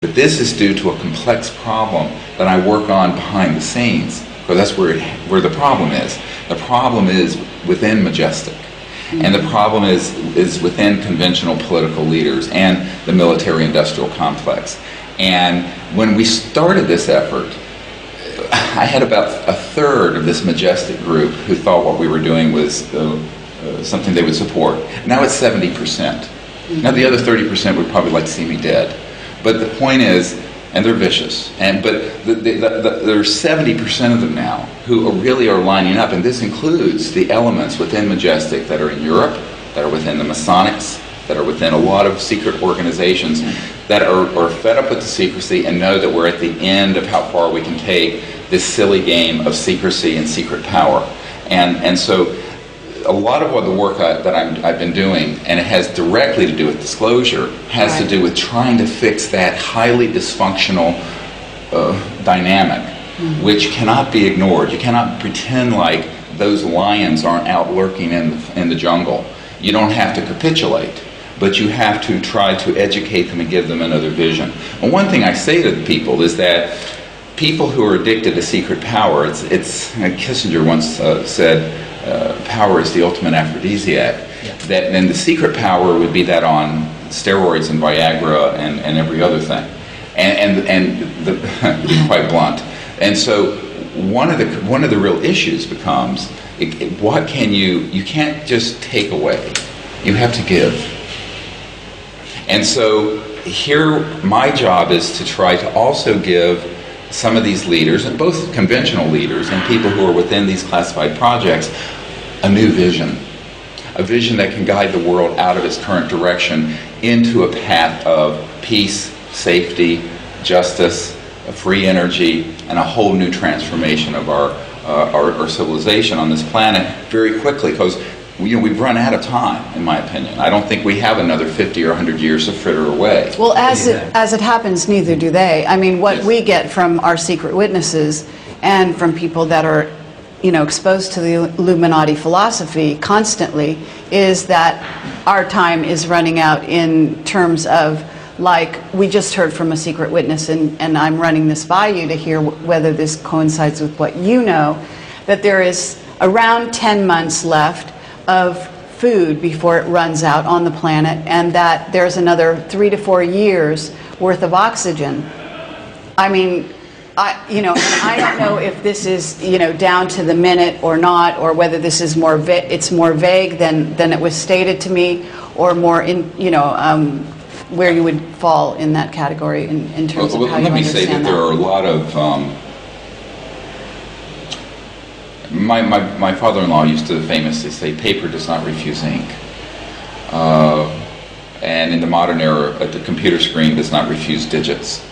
But this is due to a complex problem that I work on behind the scenes, because that's where the problem is. The problem is within Majestic. And the problem is within conventional political leaders and the military-industrial complex. And when we started this effort, I had about a third of this Majestic group who thought what we were doing was something they would support. Now it's 70%. Now the other 30% would probably like to see me dead. But the point is, and they're vicious, but there's 70% of them now who really are lining up, and this includes the elements within Majestic that are in Europe, that are within the Masonics, that are within a lot of secret organizations that are fed up with the secrecy and know that we're at the end of how far we can take this silly game of secrecy and secret power. And so a lot of what the work that I've been doing, and it has directly to do with disclosure, has to do with trying to fix that highly dysfunctional dynamic, which cannot be ignored. You cannot pretend like those lions aren't out lurking in the jungle. You don't have to capitulate, but you have to try to educate them and give them another vision. And one thing I say to people is that people who are addicted to secret power, Kissinger once said, power is the ultimate aphrodisiac. Yeah. Then the secret power would be that on steroids and Viagra and every other thing, quite blunt. And so one of the real issues becomes what can you can't just take away, you have to give. And so here my job is to try to also give some of these leaders, and both conventional leaders and people who are within these classified projects, a new vision. A vision that can guide the world out of its current direction into a path of peace, safety, justice, free energy, and a whole new transformation of our civilization on this planet very quickly, because we've run out of time, in my opinion. I don't think we have another 50 or 100 years to fritter away. Well, as it happens, neither do they. I mean, what we get from our secret witnesses and from people that are, exposed to the Illuminati philosophy constantly is that our time is running out in terms of, like, we just heard from a secret witness, and I'm running this by you to hear whether this coincides with what you know, that there is around 10 months left of food before it runs out on the planet, and that there's another 3 to 4 years worth of oxygen. I mean, I don't know if this is down to the minute or not, or whether this is it's more vague than it was stated to me, or more in where you would fall in that category in terms of how you understand that. Let me say that there are a lot of my father-in-law used to famously say, paper does not refuse ink. And in the modern era, the computer screen does not refuse digits.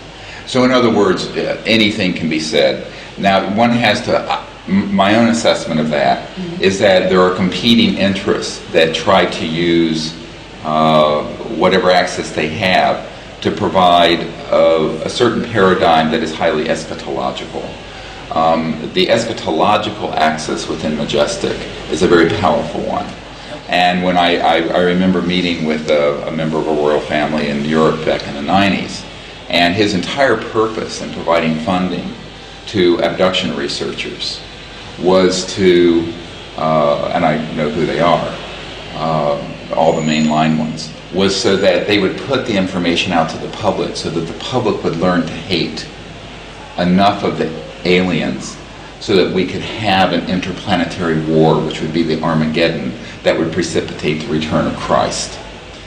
So in other words, anything can be said. Now, one has to, my own assessment of that is that there are competing interests that try to use whatever access they have to provide a certain paradigm that is highly eschatological. The eschatological axis within Majestic is a very powerful one. And when I remember meeting with a member of a royal family in Europe back in the 90s, and his entire purpose in providing funding to abduction researchers was to, and I know who they are, all the mainline ones, was so that they would put the information out to the public so that the public would learn to hate enough of the aliens so that we could have an interplanetary war, which would be the Armageddon, that would precipitate the return of Christ.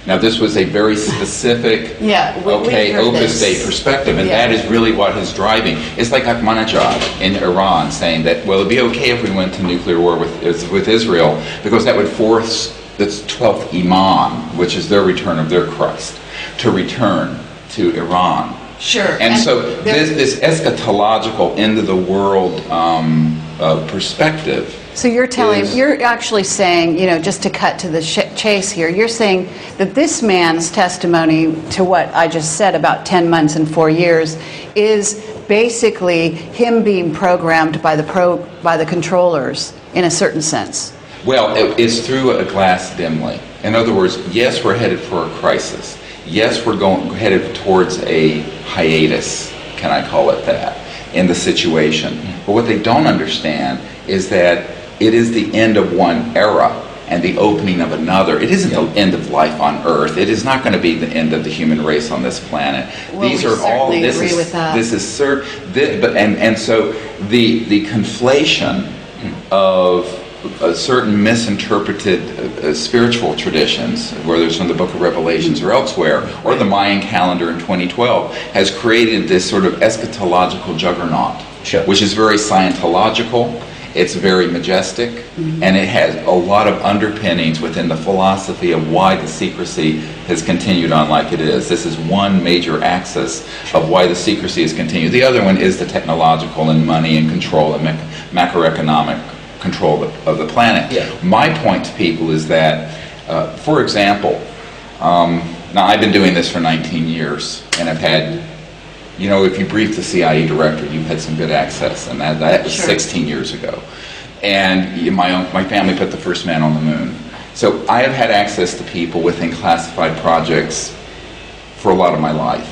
Now, this was a very specific, Opus Dei perspective, and that is really what is driving. It's like Ahmadinejad in Iran saying that, well, it would be okay if we went to nuclear war with Israel, because that would force the 12th Imam, which is their return of their Christ, to return to Iran. Sure. And so this eschatological end-of-the-world perspective. So you're actually saying, just to cut to the chase here, you're saying that this man's testimony to what I just said about 10 months and 4 years is basically him being programmed by the controllers in a certain sense. Well, it's through a glass dimly. In other words, yes, we're headed for a crisis. yes, we're headed towards a hiatus, can I call it that, in the situation. But what they don't understand is that it is the end of one era and the opening of another. It isn't the end of life on Earth. It is not going to be the end of the human race on this planet. Well, These are all. This agree is with that. this is and so the conflation of certain misinterpreted spiritual traditions, whether it's from the Book of Revelations or elsewhere, or the Mayan calendar in 2012, has created this sort of eschatological juggernaut, which is very Scientological. It's very majestic, and it has a lot of underpinnings within the philosophy of why the secrecy has continued on like it is. This is one major axis of why the secrecy has continued. The other one is the technological and money and control and macroeconomic control of the planet. My point to people is that, for example, now I've been doing this for 19 years, and I've had, you know, if you brief the CIA director, you've had some good access, and that was 16 years ago. And my family put the first man on the moon. So I have had access to people within classified projects for a lot of my life.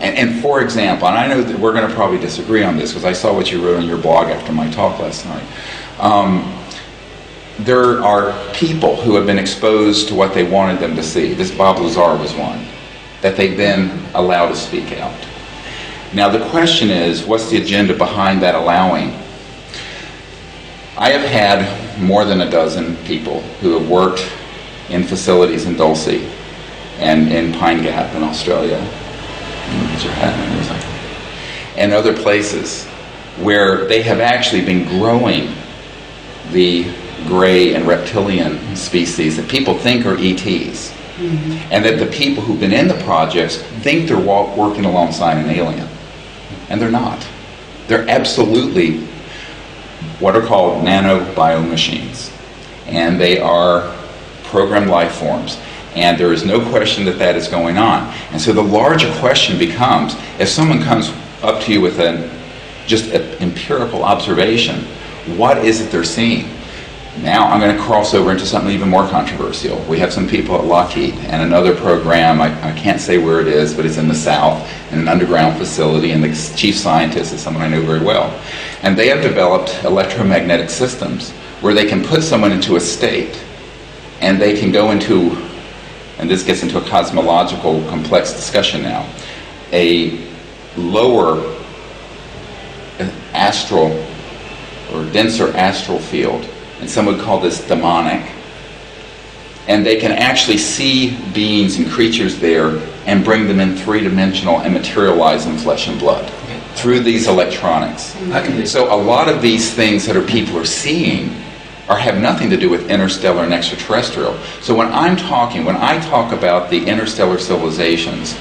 And for example, and I know that we're going to probably disagree on this because I saw what you wrote on your blog after my talk last night. There are people who have been exposed to what they wanted them to see. This Bob Lazar was one that they then allow to speak out. Now the question is, what's the agenda behind that allowing? I have had more than a dozen people who have worked in facilities in Dulce and in Pine Gap in Australia, and other places where they have actually been growing the gray and reptilian species that people think are ETs. And that the people who've been in the projects think they're working alongside an alien. And they're not. They're absolutely what are called nanobiomachines. And they are programmed life forms. And there is no question that that is going on. And so the larger question becomes, if someone comes up to you with just an empirical observation, what is it they're seeing? Now I'm going to cross over into something even more controversial. We have some people at Lockheed and another program, I can't say where it is, but it's in the South, in an underground facility, and the chief scientist is someone I know very well. And they have developed electromagnetic systems where they can put someone into a state and they can go into, and this gets into a cosmological complex discussion now, a lower astral or denser astral field. And some would call this demonic. And they can actually see beings and creatures there and bring them in three-dimensional and materialize in flesh and blood through these electronics. So a lot of these things that people are seeing have nothing to do with interstellar and extraterrestrial. So when I talk about the interstellar civilizations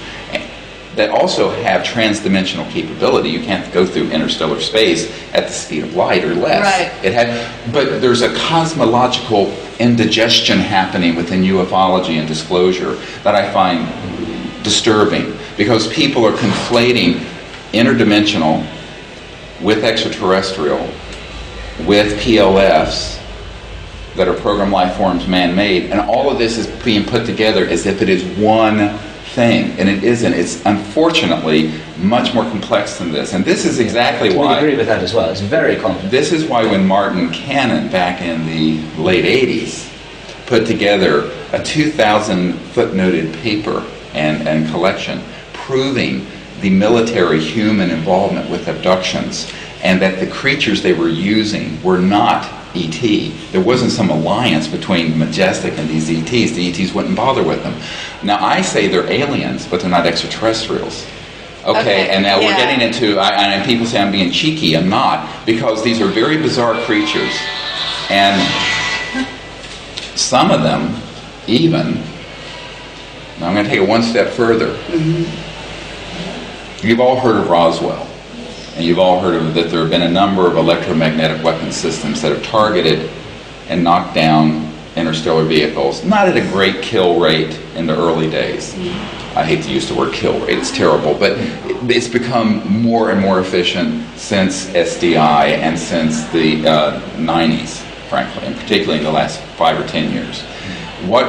that also have transdimensional capability. You can't go through interstellar space at the speed of light or less. Right. But there's a cosmological indigestion happening within ufology and disclosure that I find disturbing, because people are conflating interdimensional with extraterrestrial with PLFs that are programmed life forms, man-made, and all of this is being put together as if it is one thing, and it isn't. It's unfortunately much more complex than this, and this is exactly why. I agree with that as well. It's very complex. This is why when Martin Cannon, back in the late 80s, put together a 2,000 footnoted paper and collection proving the military human involvement with abductions, and that the creatures they were using were not ET. There wasn't some alliance between Majestic and these ETs. The ETs wouldn't bother with them. Now I say they're aliens, but they're not extraterrestrials. Okay, and now we're getting into, and people say I'm being cheeky. I'm not, because these are very bizarre creatures, and some of them even, now I'm going to take it one step further. You've all heard of Roswell. And you've all heard of that there have been a number of electromagnetic weapon systems that have targeted and knocked down interstellar vehicles. Not at a great kill rate in the early days. I hate to use the word kill rate, it's terrible, but it's become more and more efficient since SDI and since the 90s, frankly, and particularly in the last 5 or 10 years. What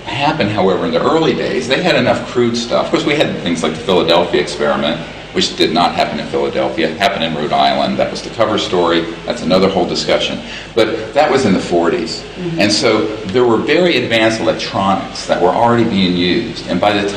happened, however, in the early days, they had enough crude stuff. Of course, we had things like the Philadelphia experiment, which did not happen in Philadelphia. It happened in Rhode Island. That was the cover story. That's another whole discussion. But that was in the 40s. And so there were very advanced electronics that were already being used. And by the time